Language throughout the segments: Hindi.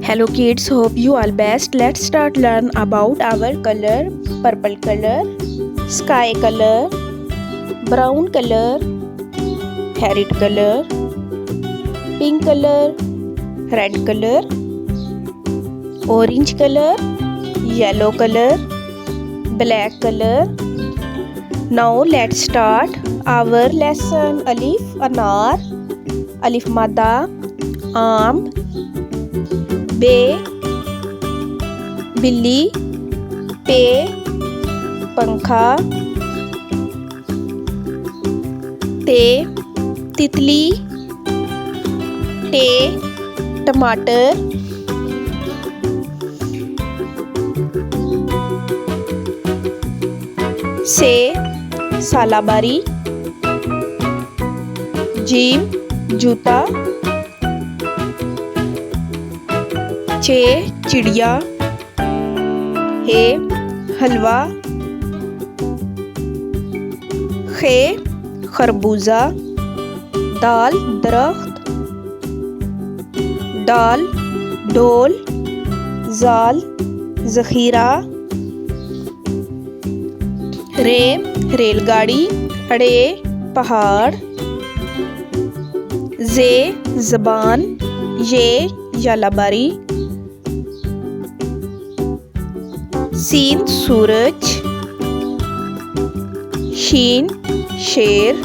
Hello kids, hope you all best. Let's start learn about our color. Purple color, sky color, brown color, parrot color, pink color, red color, orange color, yellow color, black color. Now let's start our lesson. Alif anar, alif madda, आम, बे बिल्ली, पे पंखा, ते तितली, टे टमाटर, से सालाबारी, जीम जूता, चे चिड़िया, हे हलवा, खे खरबूजा, दाल दरख्त, डाल ढोल, जाल ज़ख़ीरा, रे रेलगाड़ी, अड़े पहाड़, जे ज़बान, ये यालाबारी, सीन सूरज, शीन शेर,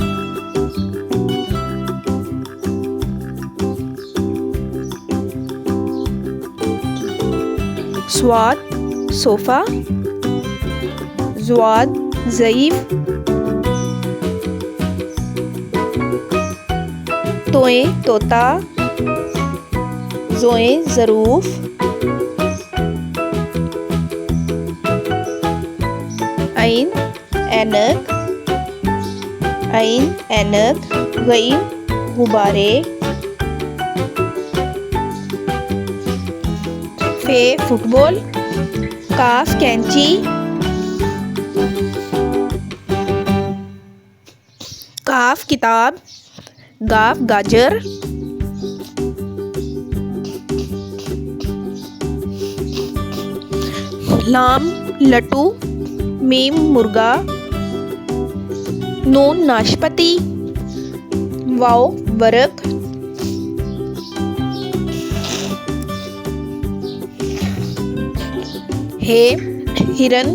स्वाद सोफ़ा, ज़्वाद ज़ईफ़, तोए तोता, ज़ोए ज़रूफ़, ऐन ऐनक, ऐन ऐनक, गईन गुब्बारे, फे फुटबॉल, काफ कैंची, काफ किताब, गाफ गाजर, लाम लट्टू, मीम मुर्गा, नून नाशपाती, वाव वर्क, हे हिरन,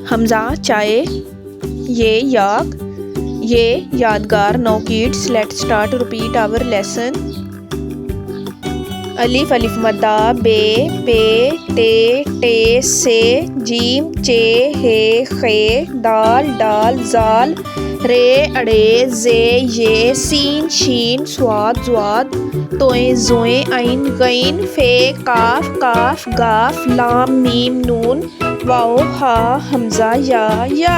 हमजा चाय, ये याक, ये यादगार. Now kids, let's start repeat our lesson. अलिफ अलिफ मद्दा, बे पे ते टे से, जीम चे हे खे, दाल डाल जाल, रे अड़े जे ये, सीन शीन स्वाद ज़्वाद, तोए ज़ोए ऐन गईन, फे काफ काफ गाफ, लाम मीम नून, वाओ हा हमजा या.